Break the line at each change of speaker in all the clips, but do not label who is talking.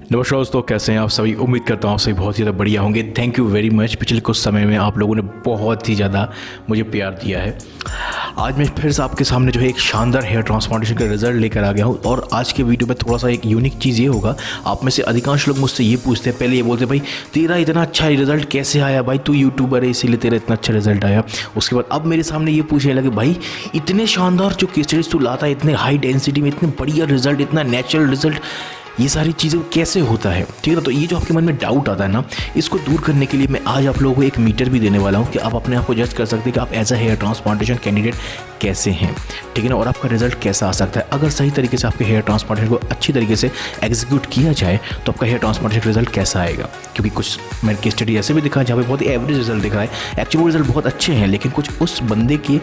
नमस्कार दोस्तों, कैसे हैं आप सभी। उम्मीद करता हूँ आप सभी बहुत ही ज़्यादा बढ़िया होंगे। Thank you very much. पिछले कुछ समय में आप लोगों ने बहुत ही ज़्यादा मुझे प्यार दिया है। आज मैं फिर से आपके सामने जो है एक शानदार हेयर ट्रांसप्लांटेशन का रिजल्ट लेकर आ गया हूँ। और आज के वीडियो में थोड़ा सा एक यूनिक चीज़ ये होगा, आप में से अधिकांश लोग मुझसे ये पूछते हैं, पहले ये बोलते हैं भाई तेरा इतना अच्छा रिजल्ट कैसे आया, भाई तू यूट्यूबर है इसीलिए तेरा इतना अच्छा रिजल्ट आया। उसके बाद अब मेरे सामने ये पूछने लगे भाई इतने शानदार जो केस स्टडीज तू लाता है, इतने हाई डेंसिटी में इतने बढ़िया रिजल्ट, इतना नेचुरल रिजल्ट, ये सारी चीज़ें कैसे होता है। ठीक है ना। तो ये जो आपके मन में डाउट आता है ना, इसको दूर करने के लिए मैं आज आप लोगों को एक मीटर भी देने वाला हूँ कि आप अपने आप को जज कर सकते हैं कि आप as a hair transplantation candidate कैसे हैं। ठीक है ना। और आपका रिजल्ट कैसा आ सकता है अगर सही तरीके से आपके हेयर ट्रांसप्लांटेशन को अच्छी तरीके से एग्जीक्यूट किया जाए, तो आपका हेयर ट्रांसप्लांटेशन रिजल्ट कैसा आएगा। क्योंकि कुछ मैंने केस स्टडी ऐसे भी दिखा है जहाँ पे बहुत ही एवरेज रिजल्ट दिखा है, एक्चुअली वो रिजल्ट बहुत अच्छे हैं, लेकिन कुछ उस बंदे के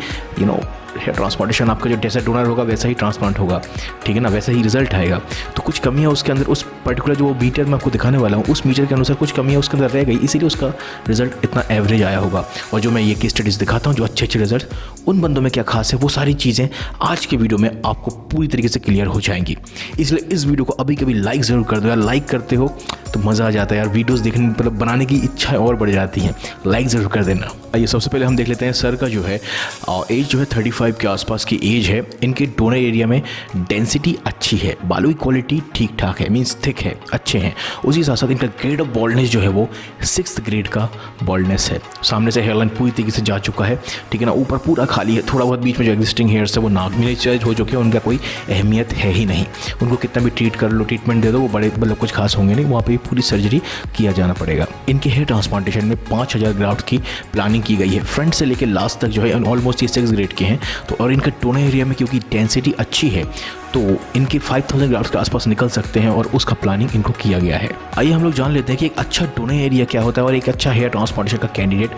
हेयर ट्रांसप्लांटेशन आपका जो जैसा डोनर होगा वैसा ही ट्रांसप्लांट होगा, ठीक है ना, वैसा ही रिजल्ट आएगा। तो कुछ कमियां उसके अंदर, उस पर्टिकुलर जो मीटर मैं आपको दिखाने वाला हूँ उस मीटर के अनुसार कुछ कमियां उसके अंदर रह गई, इसीलिए उसका रिजल्ट इतना एवरेज आया होगा। और जो मैं ये केस स्टडीज़ दिखाता हूँ जो अच्छे अच्छे रिजल्ट उन बंदों में क्या खास है, वो सारी चीज़ें आज के वीडियो में आपको पूरी तरीके से क्लियर हो जाएंगी। इसलिए इस वीडियो को अभी कभी लाइक ज़रूर कर दो यार। लाइक करते हो तो मज़ा आ जाता है यार, वीडियोस देखने मतलब बनाने की इच्छा और बढ़ जाती है। लाइक ज़रूर कर देना। आइए सबसे पहले हम देख लेते हैं सर का जो है एज जो है 35 के आसपास की एज है। इनके डोनर एरिया में डेंसिटी अच्छी है, बालों की क्वालिटी ठीक ठाक है, मीन्स थिक है, अच्छे हैं। उसी साथ साथ इनका ग्रेड ऑफ बॉल्डनेस जो है वो 6th ग्रेड का बॉल्डनेस है। सामने से हेयरलाइन पूरी तरीके से जा चुका है, ठीक है ना। ऊपर पूरा खाली है, थोड़ा बहुत बीच में जो एग्जिस्टिंग हेयर्स है वो नाक में चेंज हो चुके हैं, उनका कोई अहमियत है ही नहीं। उनको कितना भी ट्रीट कर लो, ट्रीटमेंट दे दो, वो बड़े मतलब कुछ खास होंगे नहीं, वहाँ पर पूरी सर्जरी किया जाना पड़ेगा। इनके हेयर ट्रांसप्लांटेशन में 5000 ग्राफ्ट की प्लानिंग की गई है, फ्रंट से लेकर लास्ट तक जो है ऑलमोस्ट ये 6 ग्रेड के हैं। तो और इनका टोनर एरिया में क्योंकि डेंसिटी अच्छी है तो इनके 5000 ग्राफ्ट के आसपास निकल सकते हैं और उसका प्लानिंग इनको किया गया है। आइए हम लोग जान लेते हैं कि एक अच्छा टोनर एरिया क्या होता है और एक अच्छा हेयर ट्रांसप्लांटेशन का कैंडिडेट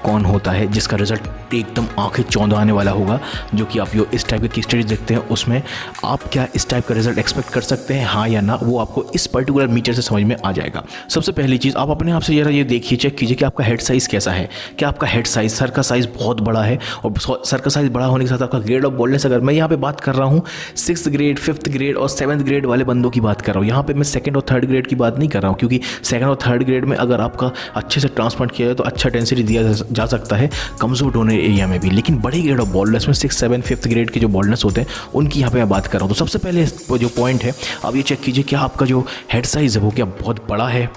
कौन होता है जिसका रिजल्ट एकदम आंखें चौंधा आने वाला होगा। जो कि आप जो इस टाइप के केस स्टडीज देखते हैं उसमें आप क्या इस टाइप का रिजल्ट एक्सपेक्ट कर सकते हैं, हाँ या ना, वो आपको इस पर्टिकुलर मीटर से समझ में आ जाएगा। सबसे पहली चीज़ आप अपने आप से जरा ये देखिए, चेक कीजिए कि आपका हेड साइज़ कैसा है। क्या आपका हेड साइज़, सर का साइज़ बहुत बड़ा है, और सर का साइज़ बड़ा होने के साथ आपका ग्रेड ऑफ बॉल्डनेस, अगर मैं यहाँ पे बात कर रहा हूँ 6th ग्रेड 5th ग्रेड और 7th ग्रेड वाले बंदों की बात कर रहा हूँ। यहाँ पे मैं 2nd और 3rd ग्रेड की बात नहीं कर रहा हूँ, क्योंकि 2nd और 3rd ग्रेड में अगर आपका अच्छे से ट्रांसप्लांट किया जाए तो अच्छा डेंसिटी दिया जा सकता है कमज़ोर डोनर एरिया में भी। लेकिन बड़े ग्रेड ऑफ बॉल्डनेस में 6, 7, 5th ग्रेड के जो बॉल्डनेस होते हैं उनकी यहाँ पे मैं बात कर रहा हूँ। तो सबसे पहले जो पॉइंट है, आप ये चेक कीजिए क्या आपका जो हेड साइज़ है वो क्या बहुत बड़ा है।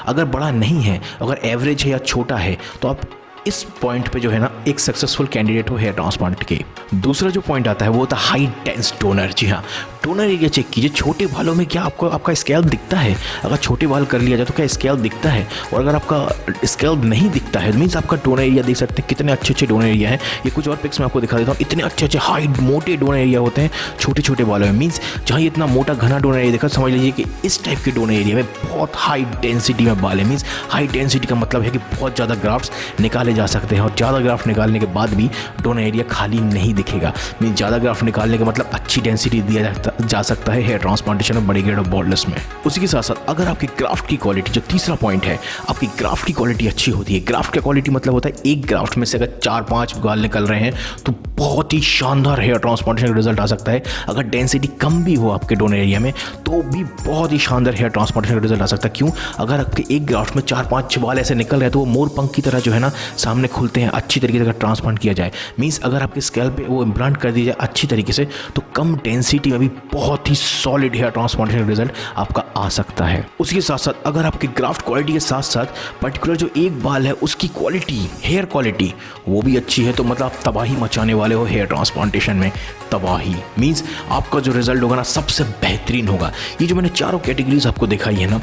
अगर बड़ा नहीं है, अगर एवरेज है या छोटा है, तो आप इस पॉइंट पे जो है ना एक सक्सेसफुल कैंडिडेट हो हेयर ट्रांसप्लांट के। दूसरा जो पॉइंट आता है वो होता है हाई डेंस डोनर। जी हाँ, डोनर एरिया चेक कीजिए। छोटे बालों में क्या आपको आपका स्कैल्प दिखता है? अगर छोटे बाल कर लिया जाए तो क्या स्कैल्प दिखता है? और अगर आपका स्कैल्प नहीं दिखता है मीन्स आपका डोनर एरिया देख सकते हैं कितने अच्छे अच्छे डोनर एरिया है। ये कुछ और पिक्स में आपको दिखा देता हूँ। इतने अच्छे अच्छे हाई मोटे डोनर एरिया होते हैं छोटे छोटे बालों में। मीन्स जहाँ इतना मोटा घना डोनर एरिया देखा, समझ लीजिए कि इस टाइप के डोनर एरिया में बहुत हाई डेंसिटी में बाल है। मीन्स हाई डेंसिटी का मतलब है कि बहुत ज़्यादा ग्राफ्ट्स निकाले जा सकते हैं, और ज़्यादा ग्राफ्ट निकालने के बाद भी डोनर एरिया खाली नहीं दिखेगा। मीन ज़्यादा ग्राफ्ट निकालने का मतलब अच्छी डेंसिटी दिया जा सकता है हेयर ट्रांसप्लांटेशन में बड़े ग्रेड ऑफ बॉल्डनेस में। उसी के साथ साथ अगर आपकी ग्राफ्ट की क्वालिटी, जो तीसरा पॉइंट है, आपकी ग्राफ्ट की क्वालिटी अच्छी होती है। ग्राफ्ट की क्वालिटी मतलब होता है एक ग्राफ्ट में से अगर 4-5 बाल निकल रहे हैं तो बहुत ही शानदार हेयर ट्रांसप्लांटेशन का रिजल्ट आ सकता है। अगर डेंसिटी कम भी हो आपके डोनर एरिया में तो भी बहुत ही शानदार हेयर ट्रांसप्लांटेशन का रिजल्ट आ सकता है। क्यों? अगर आपके एक ग्राफ्ट में 4-5 बाल ऐसे निकल रहे हैं तो वो मोर पंख की तरह जो है ना सामने खुलते हैं अच्छी तरीके से अगर ट्रांसप्लांट किया जाए। मीन्स अगर आपके स्कैल्प पे वो इम्प्लांट कर दिया जाए अच्छी तरीके से तो कम डेंसिटी में भी बहुत ही सॉलिड हेयर ट्रांसप्लांटेशन रिजल्ट आपका आ सकता है। उसी के साथ साथ अगर आपकी ग्राफ्ट क्वालिटी के साथ साथ पर्टिकुलर जो एक बाल है उसकी क्वालिटी, हेयर क्वालिटी वो भी अच्छी है, तो मतलब आप तबाही मचाने वाले हो हेयर ट्रांसप्लांटेशन में। तबाही मीन्स आपका जो रिजल्ट होगा ना सबसे बेहतरीन होगा। ये जो मैंने चारों कैटेगरीज आपको दिखाई है ना,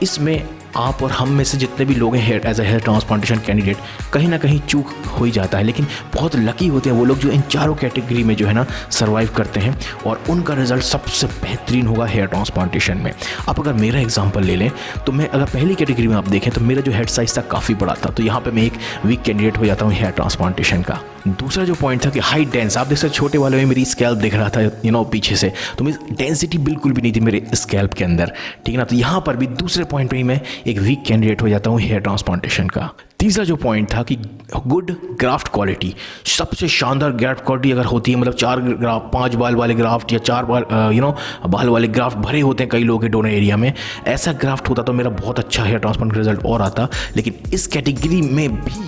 इसमें आप और हम में से जितने भी लोग हैं as a hair transplantation candidate, कहीं ना कहीं चूक हो ही जाता है। लेकिन बहुत लकी होते हैं वो लोग जो इन चारों कैटेगरी में जो है ना सर्वाइव करते हैं और उनका रिजल्ट सबसे बेहतरीन होगा हेयर ट्रांसप्लांटेशन में। आप अगर मेरा एग्जांपल ले लें तो मैं अगर पहली कैटेगरी में आप देखें तो मेरा जो हेड साइज़ था काफ़ी बड़ा था, तो यहाँ पर मैं एक वीक कैंडिडेट हो जाता हूँ हेयर ट्रांसप्लांटेशन का। दूसरा जो पॉइंट था कि हाई डेंस, आप देख सकते छोटे वालों में मेरी स्कैल्प दिख रहा था पीछे से, तो मेरी डेंसिटी बिल्कुल भी नहीं थी मेरे स्कैल्प के अंदर, ठीक है ना। तो यहाँ पर भी दूसरे पॉइंट पे ही मैं एक वीक कैंडिडेट हो जाता हूँ हेयर ट्रांसप्लांटेशन का। तीसरा जो पॉइंट था कि गुड ग्राफ्ट क्वालिटी, सबसे शानदार ग्राफ्ट क्वालिटी अगर होती है, मतलब 5 बाल वाले ग्राफ्ट या 4 बाल बाल वाले ग्राफ्ट भरे होते हैं कई लोगों के डोनर एरिया में, ऐसा ग्राफ्ट होता तो मेरा बहुत अच्छा हेयर ट्रांसप्लांट रिजल्ट और आता। लेकिन इस कैटेगरी में भी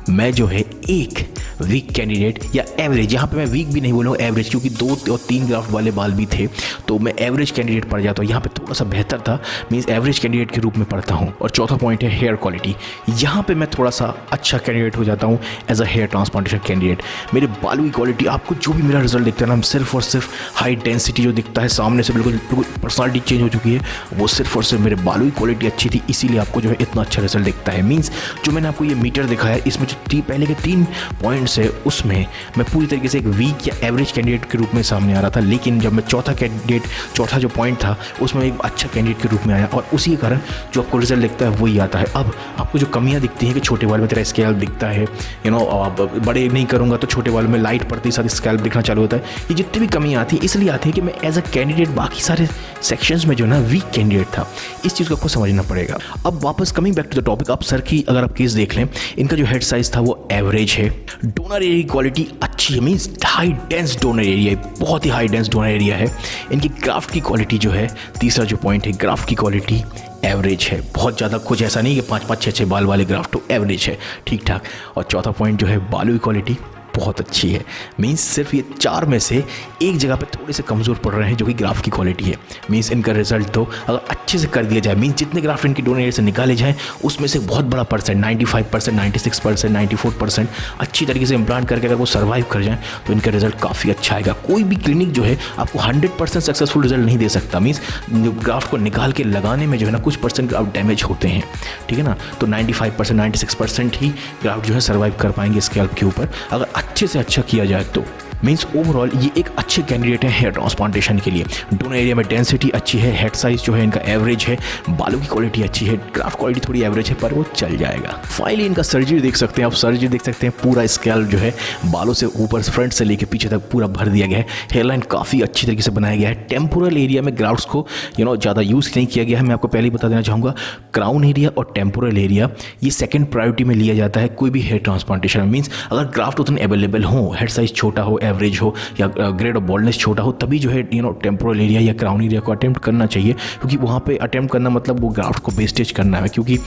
मैं जो है एक वीक कैंडिडेट या एवरेज, यहाँ पे मैं वीक भी नहीं बोलूँ, एवरेज, क्योंकि 2 और 3 ग्राफ्ट वाले बाल भी थे तो मैं एवरेज कैंडिडेट पड़ जाता हूँ। यहाँ पे थोड़ा सा बेहतर था, मीन्स एवरेज कैंडिडेट के रूप में पढ़ता हूँ। और चौथा पॉइंट है हेयर क्वालिटी, यहाँ पे मैं थोड़ा सा अच्छा कैंडिडेट हो जाता हूँ as a hair transplantation candidate. मेरे बालों की क्वालिटी, आपको जो भी मेरा रिजल्ट दिखता है ना, सिर्फ और सिर्फ हाई डेंसिटी जो दिखता है सामने से, बिल्कुल पर्सनालिटी चेंज हो चुकी है, वो सिर्फ और सिर्फ मेरे बालों की क्वालिटी अच्छी थी, इसीलिए आपको जो है इतना अच्छा रिजल्ट दिखता है। मीन्स जो मैंने आपको ये मीटर दिखाया, इसमें जो पहले के 3 पॉइंट्स है उसमें मैं पूरी तरीके से एक वीक या एवरेज कैंडिडेट के रूप में सामने आ रहा था। लेकिन जब मैं चौथा जो पॉइंट था उसमें एक अच्छा कैंडिडेट के रूप में आया, और उसी के कारण जो आपको रिजल्ट दिखता है वही आता है। अब आपको जो कमियां दिखती हैं कि छोटे बाल में तेरा स्कैल्प दिखता है, बड़े नहीं करूँगा तो छोटे बाल में लाइट पड़ती है, साथ स्कैल्प दिखना चालू होता है, ये जितनी भी कमियां आती हैं इसलिए आती है कि मैं एज अ कैंडिडेट बाकी सारे सेक्शंस में जो ना वीक कैंडिडेट था। इस चीज़ को आपको समझना पड़ेगा। अब वापस coming back to the topic, आप सर की अगर आप केस देख लें, इनका जो हेड साइज था वो एवरेज है, डोनर एरिया की क्वालिटी अच्छी है, means high dense donor area है, बहुत ही हाई डेंस डोनर एरिया है। इनकी ग्राफ्ट की क्वालिटी जो है, तीसरा जो पॉइंट है, ग्राफ्ट की क्वालिटी एवरेज है, बहुत ज़्यादा कुछ ऐसा नहीं कि 5-5, 6-6 बाल वाले ग्राफ्ट, तो एवरेज है, ठीक ठाक। और चौथा पॉइंट जो है, बालों की क्वालिटी बहुत अच्छी है, मीन्स सिर्फ ये 4 में से एक जगह पे थोड़े से कमज़ोर पड़ रहे हैं जो कि ग्राफ्ट की क्वालिटी है। मीन्स इनका रिजल्ट तो अगर अच्छे से कर दिया जाए, मीन्स जितने ग्राफ्ट इनकी डोनर एरिया से निकाले जाएँ उसमें से बहुत बड़ा परसेंट, 95%, 96%, 94% अच्छी तरीके से इम्प्लांट करके अगर वो सर्वाइव कर जाएँ तो इनका रिजल्ट काफ़ी अच्छा आएगा। कोई भी क्लिनिक जो है आपको 100% सक्सेसफुल रिजल्ट नहीं दे सकता, मीन्स ग्राफ्ट को निकाल के लगाने में जो है ना कुछ परसेंट ग्राफ्ट डैमेज होते हैं, ठीक है ना। तो 95%, 96% ही ग्राफ्ट जो है सर्वाइव कर पाएंगे स्कैल्प के ऊपर अगर अच्छे से अच्छा किया जाए तो। मीन्स ओवरऑल ये एक अच्छे कैंडिडेट है हेयर ट्रांसप्लांटेशन के लिए। डोनर एरिया में डेंसिटी अच्छी है, हेड साइज जो है इनका एवरेज है, बालों की क्वालिटी अच्छी है, ग्राफ्ट क्वालिटी थोड़ी एवरेज है पर वो चल जाएगा। फाइनली इनका सर्जरी देख सकते हैं आप, सर्जरी देख सकते हैं, पूरा स्कैल्प जो है बालों से ऊपर फ्रंट से लेकर पीछे तक पूरा भर दिया गया है। हेयरलाइन काफ़ी अच्छी तरीके से बनाया गया है। टेम्पोरल एरिया में ग्राफ्ट्स को ज़्यादा यूज़ नहीं किया गया है। मैं आपको पहले ही बता देना चाहूँगा, क्राउन एरिया और टेम्पोरल एरिया ये सेकेंड प्रायोरिटी में लिया जाता है कोई भी हेयर ट्रांसप्लांटेशन में। मीन्स अगर ग्राफ्ट उतने अवेलेबल हो, हेड साइज छोटा हो, एवरेज हो या ग्रेड ऑफ बॉल्डनेस छोटा हो, तभी जो है टेम्पोरल एरिया या क्राउन एरिया को अटेम्प्ट करना चाहिए, क्योंकि वहाँ पे अटेम्प्ट करना मतलब वो ग्राफ्ट को वेस्टेज करना है। क्योंकि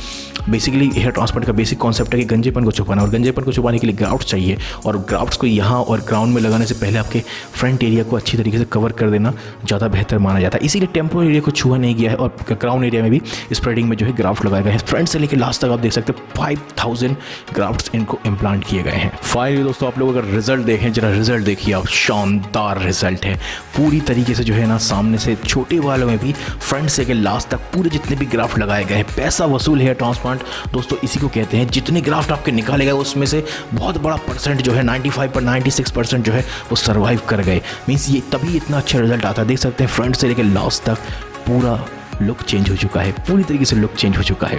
बेसिकली हेयर ट्रांसप्लांट का बेसिक कॉन्सेप्ट है कि गंजेपन को छुपाना, और गंजेपन को छुपाने के लिए ग्राफ्ट चाहिए, और ग्राफ्ट्स को यहाँ और क्राउन में लगाने से पहले आपके फ्रंट एरिया को अच्छी तरीके से कवर कर देना ज़्यादा बेहतर माना जाता है। इसीलिए टेम्पोरल एरिया को छुआ नहीं गया है, और क्राउन एरिया में भी स्प्रेडिंग में जो है ग्राफ्ट लगाए गए हैं। फ्रंट से लेकर लास्ट तक आप देख सकते हैं 5000 ग्राफ्ट्स इनको इम्प्लांट किए गए हैं। फाइनली दोस्तों आप लोग अगर रिजल्ट देखें, जरा रिजल्ट देखिए आप, शानदार रिजल्ट है पूरी तरीके से जो है ना, सामने से छोटे बालों में भी फ्रंट से लास्ट तक पूरे जितने भी ग्राफ्ट लगाए गए हैं। पैसा वसूल हेयर ट्रांसप्लांट दोस्तों इसी को कहते हैं। जितने ग्राफ्ट आपके निकाले गए उसमें से बहुत बड़ा परसेंट जो है 95 पर 96% जो है वो सर्वाइव कर गए। मीन्स ये तभी इतना अच्छा रिजल्ट आता है। देख सकते हैं फ्रंट से लेकर लास्ट तक पूरा लुक चेंज हो चुका है, पूरी तरीके से लुक चेंज हो चुका है,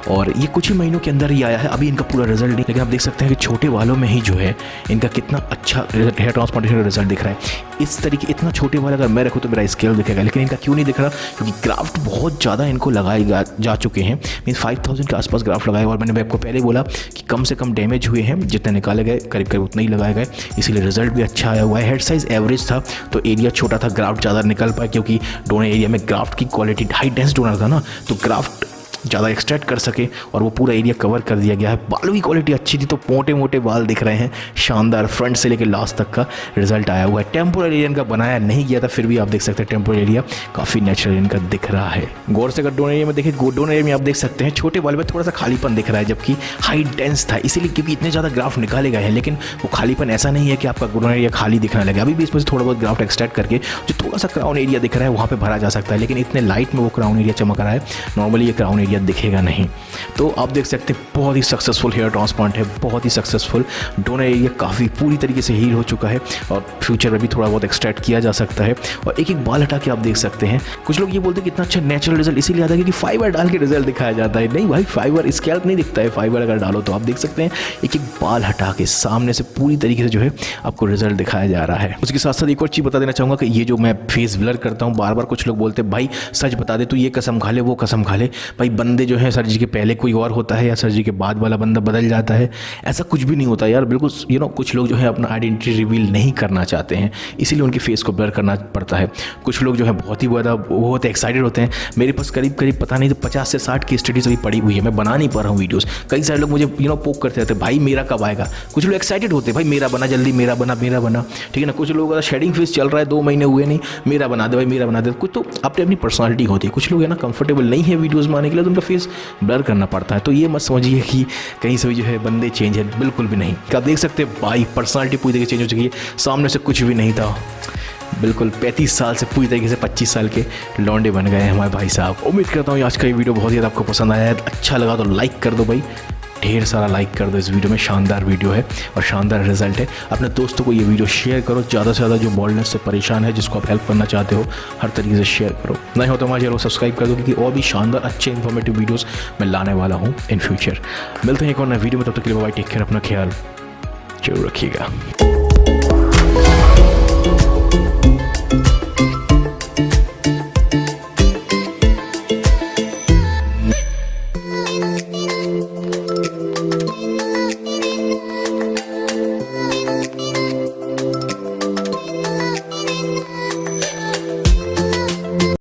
और ये कुछ ही महीनों के अंदर ही आया है। अभी इनका पूरा रिजल्ट नहीं, लेकिन आप देख सकते हैं कि छोटे बालों में ही जो है इनका कितना अच्छा हेयर ट्रांसप्लांटेशन का रिजल्ट दिख रहा है। इस तरीके इतना छोटे बाल अगर मैं रखूँ तो मेरा स्केल दिखेगा, लेकिन इनका क्यों नहीं दिख रहा? क्योंकि ग्राफ्ट बहुत ज़्यादा इनको लगाए जा चुके हैं। मीन्स 5000 के आसपास ग्राफ्ट लगाए, और मैंने आपको पहले बोला कि कम से कम डैमेज हुए हैं, जितने निकाले गए करीब करीब उतने ही लगाए गए, इसीलिए रिजल्ट भी अच्छा आया हुआ है। हेड साइज़ एवरेज था तो एरिया छोटा था, ग्राफ्ट ज़्यादा निकल पाए, क्योंकि डोनर एरिया में ग्राफ्ट की क्वालिटी हाई डेंस डोनर था ना, तो ग्राफ्ट ज़्यादा एक्सट्रैक्ट कर सके और वो पूरा एरिया कवर कर दिया गया है। बालों की क्वालिटी अच्छी थी तो मोटे मोटे बाल दिख रहे हैं, शानदार फ्रंट से लेकर लास्ट तक का रिजल्ट आया हुआ है। टेम्पोरल एरिया इनका बनाया नहीं गया था, फिर भी आप देख सकते हैं टेम्पोरल एरिया काफ़ी नेचुरल इनका दिख रहा है। गौर से अगर डोनर एरिया में देखिए, डोनर एरिया में आप देख सकते हैं छोटे बाल में थोड़ा सा खालीपन दिख रहा है, जबकि हाई डेंस था, इसीलिए क्योंकि इतने ज़्यादा ग्राफ्ट निकाले गए हैं। लेकिन वो खालीपन ऐसा नहीं है कि आपका डोनर एरिया खाली दिखने लगे, अभी भी इसमें से थोड़ा बहुत ग्राफ्ट एक्सट्रैक्ट करके जो थोड़ा सा क्राउन एरिया दिख रहा है वहाँ पर भरा जा सकता है, लेकिन इतने लाइट में वो क्राउन एरिया चमक रहा है, नॉर्मली ये क्राउन एरिया दिखेगा नहीं। तो आप देख सकते हैं बहुत ही सक्सेसफुल हेयर ट्रांसप्लांट है, बहुत ही सक्सेसफुल। डोनर एरिया काफ़ी पूरी तरीके से हील हो चुका है, और फ्यूचर में भी थोड़ा बहुत एक्सट्रैक्ट किया जा सकता है। और एक एक बाल हटा के आप देख सकते हैं, कुछ लोग ये बोलते हैं कि इतना अच्छा नेचुरल रिजल्ट इसीलिए आता है क्योंकि फाइबर डाल के रिजल्ट दिखाया जाता है। नहीं भाई, फाइबर स्कैल्प नहीं दिखता है, फाइबर अगर डालो तो आप देख सकते हैं एक एक बाल हटा के सामने से पूरी तरीके से जो है आपको रिजल्ट दिखाया जा रहा है। उसके साथ साथ एक और चीज़ बता देना चाहूँगा कि ये जो मैं फेस ब्लर करता हूँ, बार बार कुछ लोग बोलते हैं भाई सच बता दे, तू ये कसम खा ले वो कसम खा ले। भाई बंदे जो है सर्जरी के पहले कोई और होता है या सर्जरी के बाद वाला बंदा बदल जाता है, ऐसा कुछ भी नहीं होता यार। बिल्कुल कुछ लोग जो है अपना आइडेंटिटी रिवील नहीं करना चाहते हैं, इसीलिए उनके फेस को ब्लर करना पड़ता है। कुछ लोग जो है बहुत ही ज़्यादा बहुत एक्साइटेड होते हैं। मेरे पास करीब पता नहीं तो 50 से 60 की स्टडीज़ अभी पड़ी हुई है, मैं बना नहीं पा रहा हूँ वीडियोज़। कई सारे लोग मुझे पोक करते रहते हैं, भाई मेरा कब आएगा। कुछ लोग एक्साइटेड होते हैं, भाई मेरा बना जल्दी, मेरा बना। ठीक है ना। कुछ लोग शेडिंग फेस चल रहा है, 2 महीने हुए नहीं, मेरा बना दे भाई, मेरा बना दे। कुछ तो अपनी अपनी पर्सनालिटी होती है। कुछ लोग है ना कंफर्टेबल नहीं है वीडियोज़ में आने के लिए, तो उनका फेस ब्लर करना पड़ता है। तो ये मत समझिए कि कहीं से भी जो है बंदे चेंज है, बिल्कुल भी नहीं। आप देख सकते हैं भाई पर्सनालिटी पूरी तरीके से चेंज हो चुकी है। सामने से कुछ भी नहीं था, बिल्कुल 35 साल से पूरी तरीके से 25 साल के लौंडे बन गए हैं हमारे भाई साहब। उम्मीद करता हूँ आज का ये वीडियो बहुत ज़्यादा आपको पसंद आया है। अच्छा लगा तो लाइक कर दो भाई, ढेर सारा लाइक कर दो इस वीडियो में। शानदार वीडियो है और शानदार रिजल्ट है। अपने दोस्तों को ये वीडियो शेयर करो, ज़्यादा से ज़्यादा जो बॉल्डनेस से परेशान है, जिसको आप हेल्प करना चाहते हो, हर तरीके से शेयर करो। नहीं हो तो हमारे चैनल को सब्सक्राइब कर दो, क्योंकि और भी शानदार अच्छे इन्फॉर्मेटिव वीडियोज़ मैं लाने वाला हूँ इन फ्यूचर। मिलते हैं एक और नए वीडियो में, तब तक के लिए बाय, टेक केयर, अपना ख्याल जरूर रखिएगा।